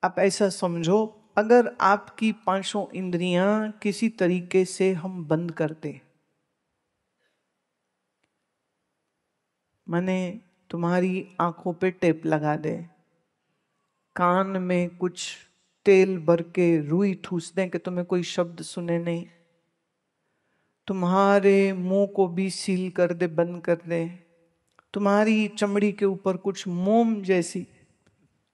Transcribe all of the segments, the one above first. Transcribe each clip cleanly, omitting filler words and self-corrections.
आप ऐसा समझो, अगर आपकी पांचों इंद्रियां किसी तरीके से हम बंद कर दें, माने तुम्हारी आंखों पे टेप लगा दे, कान में कुछ तेल भर के रुई ठूस दें कि तुम्हें कोई शब्द सुने नहीं, तुम्हारे मुंह को भी सील कर दे, बंद कर दे, तुम्हारी चमड़ी के ऊपर कुछ मोम जैसी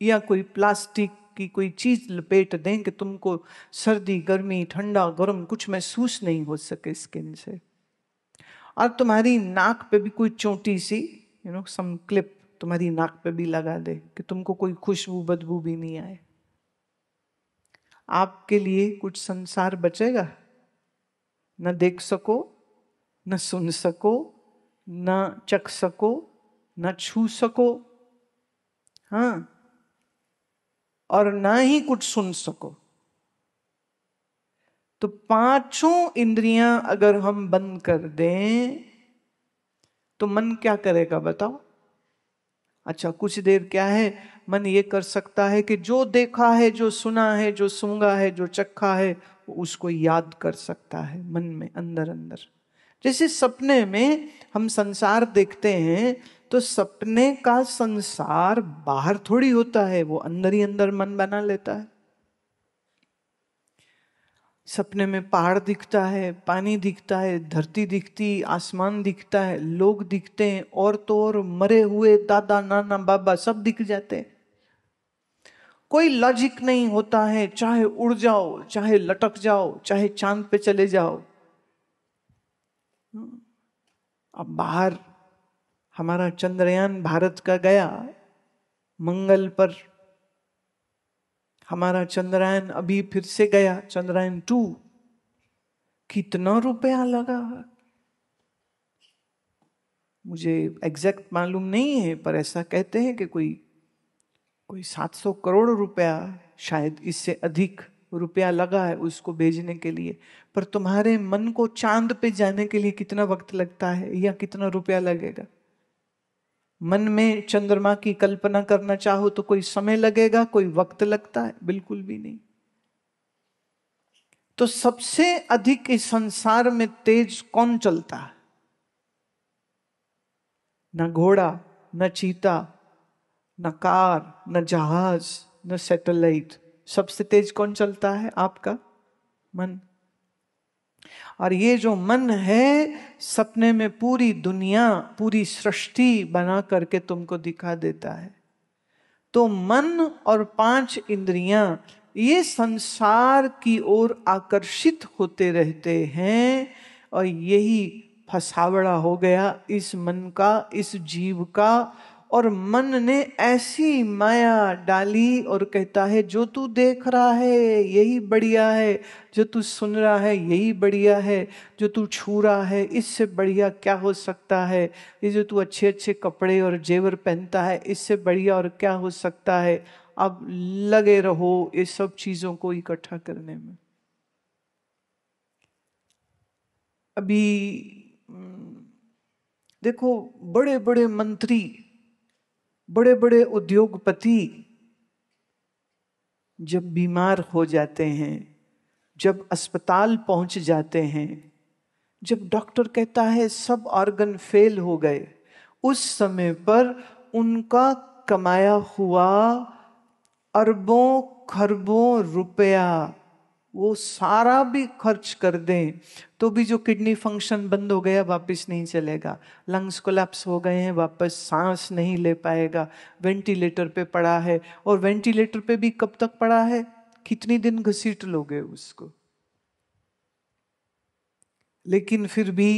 या कोई प्लास्टिक की कोई चीज लपेट दें कि तुमको सर्दी गर्मी ठंडा गर्म कुछ महसूस नहीं हो सके स्किन से, और तुम्हारी नाक पे भी कोई चोटी सी सम क्लिप तुम्हारी नाक पे भी लगा दे कि तुमको कोई खुशबू बदबू भी नहीं आए, आपके लिए कुछ संसार बचेगा? न देख सको, न सुन सको, न चख सको, न छू सको, हाँ, और ना ही कुछ सुन सको। तो पांचों इंद्रियां अगर हम बंद कर दें तो मन क्या करेगा बताओ? अच्छा, कुछ देर क्या है, मन ये कर सकता है कि जो देखा है, जो सुना है, जो सूंघा है, जो चखा है, उसको याद कर सकता है मन में अंदर अंदर। जैसे सपने में हम संसार देखते हैं तो सपने का संसार बाहर थोड़ी होता है, वो अंदर ही अंदर मन बना लेता है। सपने में पहाड़ दिखता है, पानी दिखता है, धरती दिखती, आसमान दिखता है, लोग दिखते हैं, और तो और मरे हुए दादा नाना बाबा सब दिख जाते हैं। कोई लॉजिक नहीं होता है, चाहे उड़ जाओ, चाहे लटक जाओ, चाहे चांद पे चले जाओ। अब बाहर हमारा चंद्रयान भारत का गया मंगल पर, हमारा चंद्रयान अभी फिर से गया, चंद्रयान 2। कितना रुपया लगा मुझे एग्जैक्ट मालूम नहीं है, पर ऐसा कहते हैं कि कोई 700 करोड़ रुपया, शायद इससे अधिक रुपया लगा है उसको भेजने के लिए। पर तुम्हारे मन को चांद पे जाने के लिए कितना वक्त लगता है या कितना रुपया लगेगा? मन में चंद्रमा की कल्पना करना चाहो तो कोई समय लगेगा, कोई वक्त लगता है? बिल्कुल भी नहीं। तो सबसे अधिक इस संसार में तेज कौन चलता है? न घोड़ा, न चीता, न कार, न जहाज, न सैटेलाइट। सबसे तेज कौन चलता है? आपका मन। और ये जो मन है, सपने में पूरी दुनिया, पूरी सृष्टि बना करके तुमको दिखा देता है। तो मन और 5 इंद्रियां ये संसार की ओर आकर्षित होते रहते हैं, और यही फसावड़ा हो गया इस मन का, इस जीव का। और मन ने ऐसी माया डाली और कहता है जो तू देख रहा है यही बढ़िया है, जो तू सुन रहा है यही बढ़िया है, जो तू छू रहा है इससे बढ़िया क्या हो सकता है, ये जो तू अच्छे अच्छे कपड़े और जेवर पहनता है इससे बढ़िया और क्या हो सकता है। अब लगे रहो ये सब चीजों को इकट्ठा करने में। अभी देखो, बड़े बड़े मंत्री, बड़े बड़े उद्योगपति जब बीमार हो जाते हैं, जब अस्पताल पहुंच जाते हैं, जब डॉक्टर कहता है सब ऑर्गन फेल हो गए, उस समय पर उनका कमाया हुआ अरबों खरबों रुपया वो सारा भी खर्च कर दें तो भी जो किडनी फंक्शन बंद हो गया वापस नहीं चलेगा, लंग्स कोलैप्स हो गए हैं वापस सांस नहीं ले पाएगा, वेंटिलेटर पे पड़ा है। और वेंटिलेटर पे भी कब तक पड़ा है, कितनी दिन घसीट लोगे उसको? लेकिन फिर भी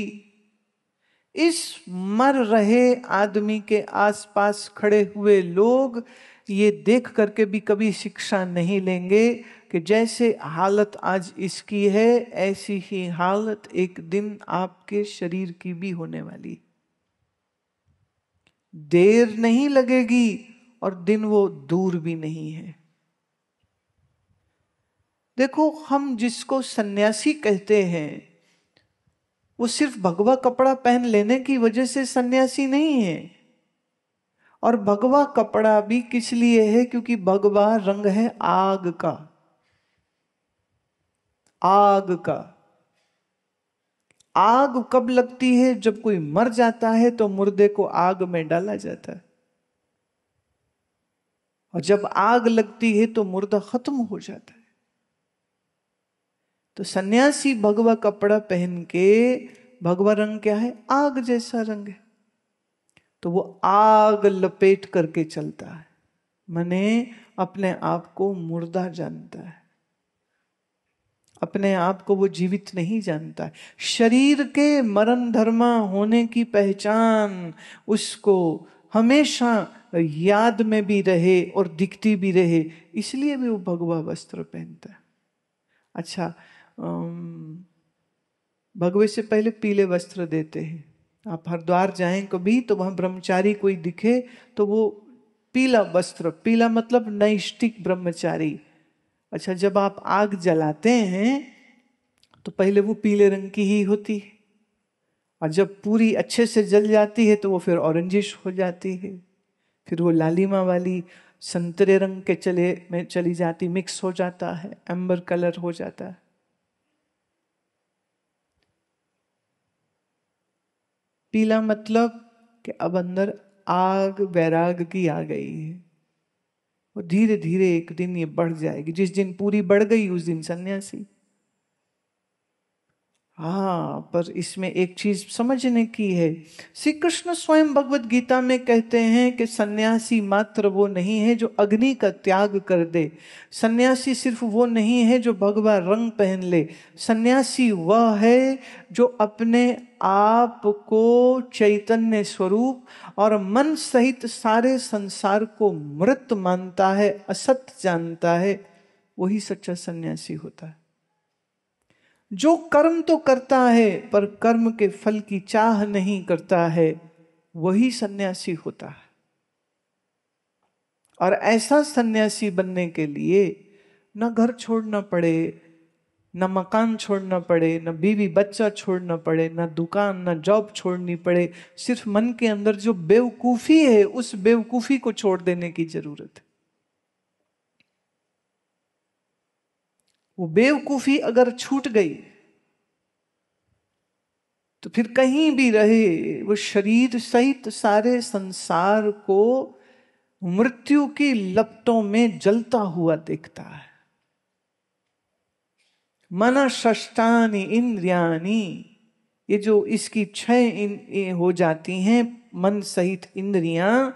इस मर रहे आदमी के आसपास खड़े हुए लोग ये देख करके भी कभी शिक्षा नहीं लेंगे कि जैसे हालत आज इसकी है ऐसी ही हालत एक दिन आपके शरीर की भी होने वाली। देर नहीं लगेगी और दिन वो दूर भी नहीं है। देखो, हम जिसको सन्यासी कहते हैं वो सिर्फ भगवा कपड़ा पहन लेने की वजह से सन्यासी नहीं है। और भगवा कपड़ा भी किस लिए है? क्योंकि भगवा रंग है आग का। आग का। आग कब लगती है? जब कोई मर जाता है तो मुर्दे को आग में डाला जाता है, और जब आग लगती है तो मुर्दा खत्म हो जाता है। तो सन्यासी भगवा कपड़ा पहन के, भगवा रंग क्या है? आग जैसा रंग है, तो वो आग लपेट करके चलता है, माने अपने आप को मुर्दा जानता है, अपने आप को वो जीवित नहीं जानता है। शरीर के मरण धर्मा होने की पहचान उसको हमेशा याद में भी रहे और दिखती भी रहे, इसलिए भी वो भगवा वस्त्र पहनता है। अच्छा, भगवे से पहले पीले वस्त्र देते हैं। आप हरिद्वार जाएं कभी तो वहां ब्रह्मचारी कोई दिखे तो वो पीला वस्त्र, पीला मतलब नैष्ठिक ब्रह्मचारी। अच्छा, जब आप आग जलाते हैं तो पहले वो पीले रंग की ही होती है, और जब पूरी अच्छे से जल जाती है तो वो फिर ऑरेंजिश हो जाती है, फिर वो लालिमा वाली संतरे रंग के में चली जाती, मिक्स हो जाता है, एम्बर कलर हो जाता है। पीला मतलब कि अब अंदर आग वैराग की आ गई है, और धीरे धीरे एक दिन ये बढ़ जाएगी। जिस दिन पूरी बढ़ गई उस दिन सन्यासी। हाँ, पर इसमें एक चीज समझने की है। श्री कृष्ण स्वयं भगवत गीता में कहते हैं कि सन्यासी मात्र वो नहीं है जो अग्नि का त्याग कर दे। सन्यासी सिर्फ वो नहीं है जो भगवा रंग पहन ले। सन्यासी वह है जो अपने आप को चैतन्य स्वरूप और मन सहित सारे संसार को मृत मानता है, असत जानता है, वही सच्चा सन्यासी होता है। जो कर्म तो करता है पर कर्म के फल की चाह नहीं करता है, वही सन्यासी होता है। और ऐसा सन्यासी बनने के लिए न घर छोड़ना पड़े, न मकान छोड़ना पड़े, न बीवी बच्चा छोड़ना पड़े, न दुकान, न जॉब छोड़नी पड़े। सिर्फ मन के अंदर जो बेवकूफी है उस बेवकूफी को छोड़ देने की जरूरत है। वो बेवकूफी अगर छूट गई तो फिर कहीं भी रहे वो शरीर सहित सारे संसार को मृत्यु की लपटों में जलता हुआ देखता है। मन षष्ठानि इंद्रियानि, ये जो इसकी 6 हो जाती हैं मन सहित इंद्रियां,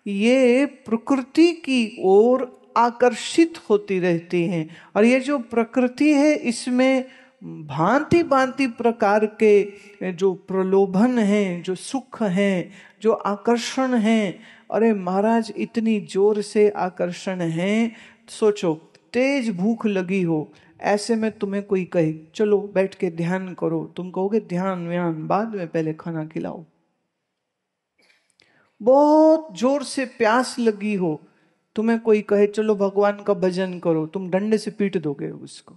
ये प्रकृति की ओर आकर्षित होती रहती हैं। और ये जो प्रकृति है इसमें भांति भांति प्रकार के जो प्रलोभन हैं, जो सुख हैं, जो आकर्षण हैं। अरे महाराज, इतनी जोर से आकर्षण हैं, सोचो तेज भूख लगी हो, ऐसे में तुम्हें कोई कहे चलो बैठ के ध्यान करो, तुम कहोगे ध्यान व्यान बाद में, पहले खाना खिलाओ। बहुत जोर से प्यास लगी हो, तुम्हें कोई कहे चलो भगवान का भजन करो, तुम डंडे से पीट दोगे उसको।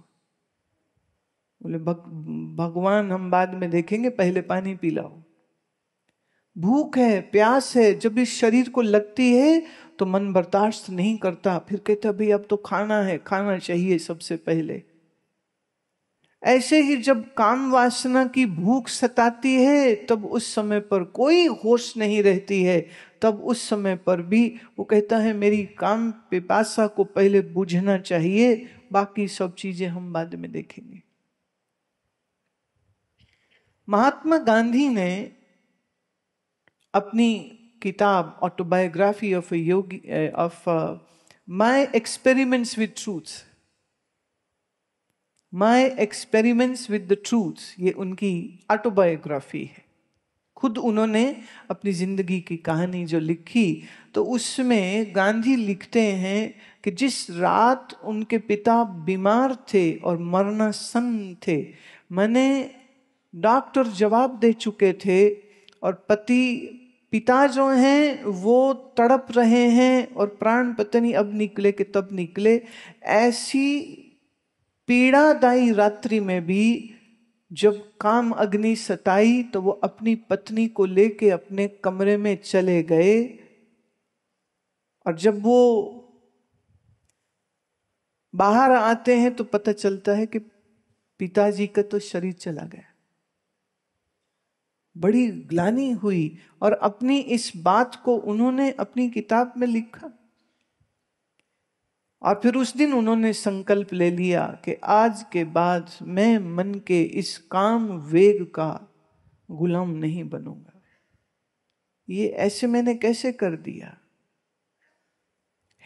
बोले भगवान हम बाद में देखेंगे, पहले पानी पी लाओ। भूख है, प्यास है, जब इस शरीर को लगती है तो मन बर्दाश्त नहीं करता, फिर कहता भाई अब तो खाना है, खाना चाहिए सबसे पहले। ऐसे ही जब काम वासना की भूख सताती है तब उस समय पर कोई होश नहीं रहती है, तब उस समय पर भी वो कहता है मेरी काम पिपासा को पहले बुझना चाहिए, बाकी सब चीजें हम बाद में देखेंगे। महात्मा गांधी ने अपनी किताब autobiography of Yogi of my experiments with truth, my experiments with the truth, ये उनकी ऑटोबायोग्राफी है। खुद उन्होंने अपनी जिंदगी की कहानी जो लिखी तो उसमें गांधी लिखते हैं कि जिस रात उनके पिता बीमार थे और मरणासन थे, मैंने डॉक्टर जवाब दे चुके थे और पिता जो हैं वो तड़प रहे हैं और प्राण पता नहीं अब निकले कि तब निकले। ऐसी पीड़ादायी रात्रि में भी जब काम अग्नि सताई तो वो अपनी पत्नी को लेके अपने कमरे में चले गए और जब वो बाहर आते हैं तो पता चलता है कि पिताजी का तो शरीर चला गया। बड़ी ग्लानि हुई और अपनी इस बात को उन्होंने अपनी किताब में लिखा। और फिर उस दिन उन्होंने संकल्प ले लिया कि आज के बाद मैं मन के इस काम वेग का गुलाम नहीं बनूंगा। ये ऐसे मैंने कैसे कर दिया?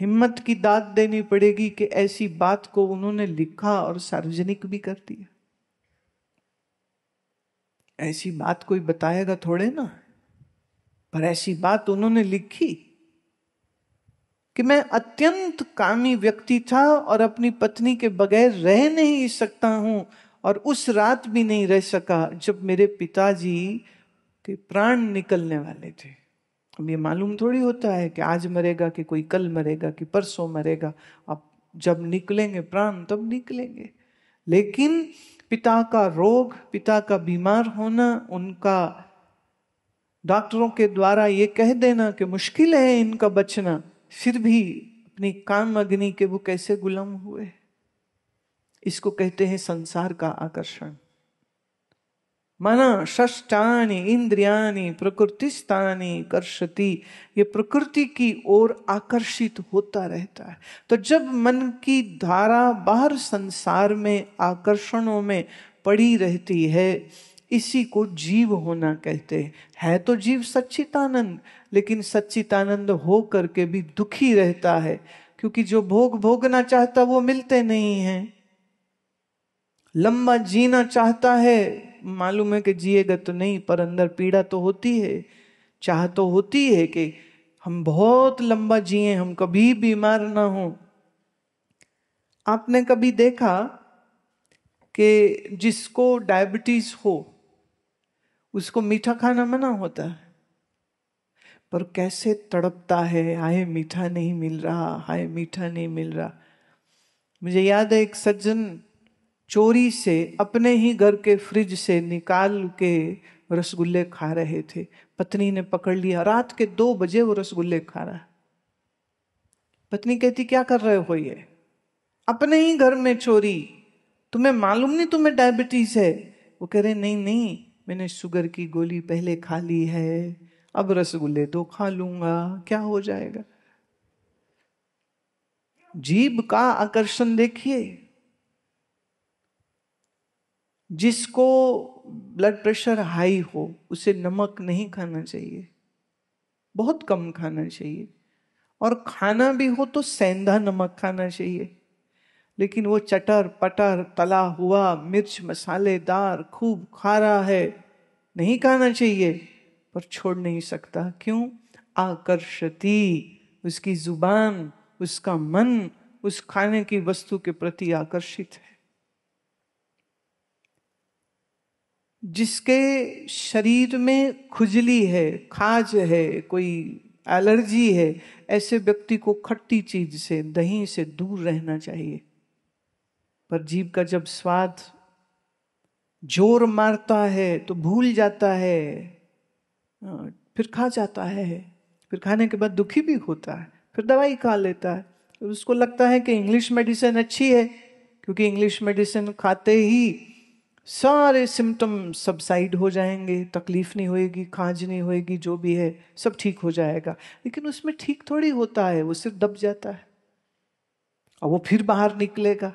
हिम्मत की दाद देनी पड़ेगी कि ऐसी बात को उन्होंने लिखा और सार्वजनिक भी कर दिया। ऐसी बात कोई बताएगा थोड़े ना, पर ऐसी बात उन्होंने लिखी कि मैं अत्यंत कामी व्यक्ति था और अपनी पत्नी के बगैर रह नहीं सकता हूं, और उस रात भी नहीं रह सका जब मेरे पिताजी के प्राण निकलने वाले थे। अब ये मालूम थोड़ी होता है कि आज मरेगा कि कोई कल मरेगा कि परसों मरेगा। अब जब निकलेंगे प्राण तब निकलेंगे। लेकिन पिता का रोग, पिता का बीमार होना, उनका डॉक्टरों के द्वारा ये कह देना कि मुश्किल है इनका बचना, फिर भी अपनी काम अग्नि के वो कैसे गुलाम हुए। इसको कहते हैं संसार का आकर्षण। मन षष्ठानि इंद्रियानि प्रकृतिस्थानि कर्षति, ये प्रकृति की ओर आकर्षित होता रहता है। तो जब मन की धारा बाहर संसार में आकर्षणों में पड़ी रहती है, इसी को जीव होना कहते हैं। है तो जीव सच्चिदानंद, लेकिन सच्चिदानंद हो करके भी दुखी रहता है, क्योंकि जो भोग भोगना चाहता वो मिलते नहीं है। लंबा जीना चाहता है, मालूम है कि जिएगा तो नहीं, पर अंदर पीड़ा तो होती है। चाह तो होती है कि हम बहुत लंबा जिए, हम कभी बीमार ना हो। आपने कभी देखा कि जिसको डायबिटीज हो उसको मीठा खाना मना होता है, पर कैसे तड़पता है, हाय मीठा नहीं मिल रहा, हाय मीठा नहीं मिल रहा। मुझे याद है एक सज्जन चोरी से अपने ही घर के फ्रिज से निकाल के रसगुल्ले खा रहे थे। पत्नी ने पकड़ लिया, रात के 2 बजे वो रसगुल्ले खा रहा है। पत्नी कहती क्या कर रहे हो ये? अपने ही घर में चोरी, तुम्हें मालूम नहीं तुम्हें डायबिटीज है? वो कह रहे नहीं नहीं, मैंने शुगर की गोली पहले खा ली है, अब रसगुल्ले तो खा लूंगा, क्या हो जाएगा। जीभ का आकर्षण देखिए। जिसको ब्लड प्रेशर हाई हो उसे नमक नहीं खाना चाहिए, बहुत कम खाना चाहिए, और खाना भी हो तो सेंधा नमक खाना चाहिए। लेकिन वो चटर पटर तला हुआ मिर्च मसालेदार खूब खा रहा है, नहीं खाना चाहिए, पर छोड़ नहीं सकता। क्यों? आकर्षति, उसकी जुबान, उसका मन उस खाने की वस्तु के प्रति आकर्षित है। जिसके शरीर में खुजली है, खाज है, कोई एलर्जी है, ऐसे व्यक्ति को खट्टी चीज से, दही से दूर रहना चाहिए। पर जीभ का जब स्वाद जोर मारता है तो भूल जाता है, फिर खा जाता है, फिर खाने के बाद दुखी भी होता है, फिर दवाई खा लेता है। फिर उसको लगता है कि इंग्लिश मेडिसिन अच्छी है, क्योंकि इंग्लिश मेडिसिन खाते ही सारे सिम्टम सबसाइड हो जाएंगे, तकलीफ नहीं होएगी, खांज नहीं होएगी, जो भी है सब ठीक हो जाएगा। लेकिन उसमें ठीक थोड़ी होता है, वो सिर्फ दब जाता है और वो फिर बाहर निकलेगा,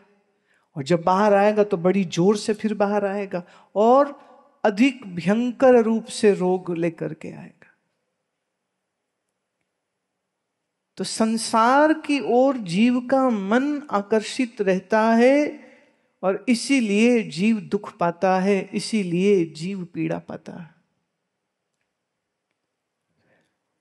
और जब बाहर आएगा तो बड़ी जोर से फिर बाहर आएगा और अधिक भयंकर रूप से रोग लेकर के आएगा। तो संसार की ओर जीव का मन आकर्षित रहता है और इसीलिए जीव दुख पाता है, इसीलिए जीव पीड़ा पाता है।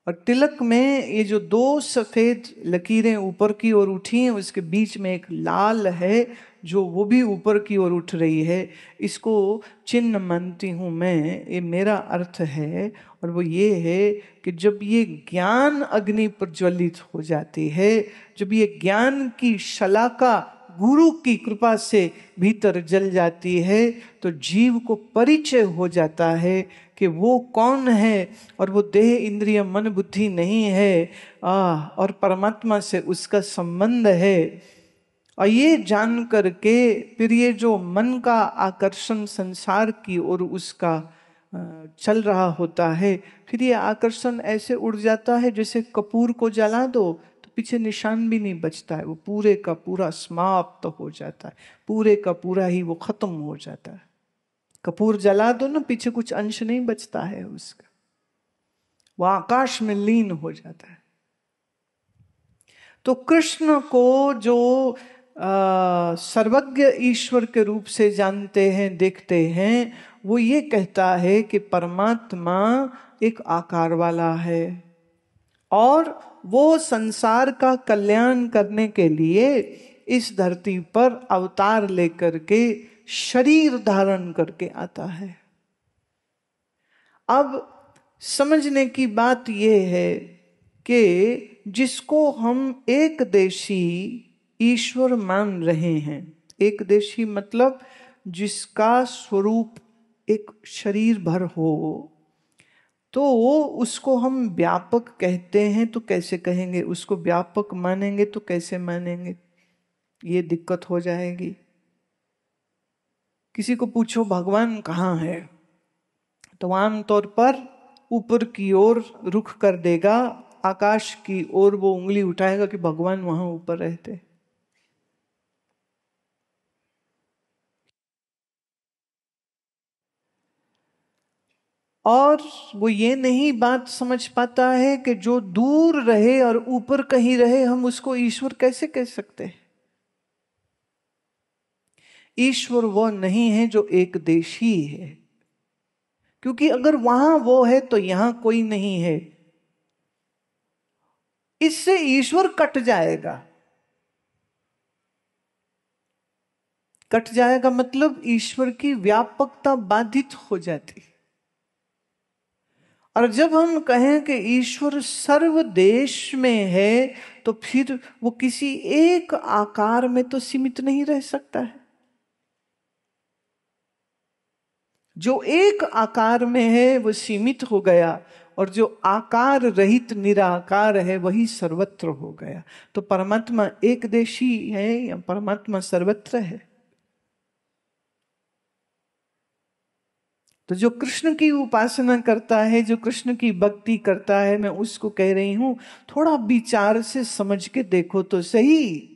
और तिलक में ये जो 2 सफेद लकीरें ऊपर की ओर उठी हैं, उसके बीच में एक लाल है जो वो भी ऊपर की ओर उठ रही है। इसको चिन्ह मानती हूं मैं, ये मेरा अर्थ है। और वो ये है कि जब ये ज्ञान अग्नि प्रज्वलित हो जाती है, जब ये ज्ञान की शलाका गुरु की कृपा से भीतर जल जाती है, तो जीव को परिचय हो जाता है कि वो कौन है, और वो देह इंद्रिय मन बुद्धि नहीं है, और परमात्मा से उसका संबंध है। और ये जान करके फिर ये जो मन का आकर्षण संसार की ओर उसका चल रहा होता है, फिर ये आकर्षण ऐसे उड़ जाता है जैसे कपूर को जला दो तो पीछे निशान भी नहीं बचता है, वो पूरे का पूरा समाप्त तो हो जाता है, पूरे का पूरा ही वो खत्म हो जाता है। कपूर जला दो ना, पीछे कुछ अंश नहीं बचता है उसका, वो आकाश में लीन हो जाता है। तो कृष्ण को जो सर्वज्ञ ईश्वर के रूप से जानते हैं, देखते हैं, वो ये कहता है कि परमात्मा एक आकार वाला है और वो संसार का कल्याण करने के लिए इस धरती पर अवतार लेकर के शरीर धारण करके आता है। अब समझने की बात यह है कि जिसको हम एक देशी ईश्वर मान रहे हैं, एक देशी मतलब जिसका स्वरूप एक शरीर भर हो, तो उसको हम व्यापक कहते हैं। तो कैसे कहेंगे उसको व्यापक मानेंगे, तो कैसे मानेंगे, ये दिक्कत हो जाएगी। किसी को पूछो भगवान कहाँ है, तो आमतौर पर ऊपर की ओर रुख कर देगा, आकाश की ओर वो उंगली उठाएगा कि भगवान वहां ऊपर रहते। और वो ये नहीं बात समझ पाता है कि जो दूर रहे और ऊपर कहीं रहे, हम उसको ईश्वर कैसे कह सकते हैं। ईश्वर वो नहीं है जो एक देशी है, क्योंकि अगर वहां वो है तो यहां कोई नहीं है, इससे ईश्वर कट जाएगा। कट जाएगा मतलब ईश्वर की व्यापकता बाधित हो जाती। और जब हम कहें कि ईश्वर सर्व देश में है, तो फिर वो किसी एक आकार में तो सीमित नहीं रह सकता है। जो एक आकार में है वो सीमित हो गया, और जो आकार रहित निराकार है वही सर्वत्र हो गया। तो परमात्मा एक देशी है या परमात्मा सर्वत्र है। तो जो कृष्ण की उपासना करता है, जो कृष्ण की भक्ति करता है, मैं उसको कह रही हूं थोड़ा विचार से समझ के देखो तो सही।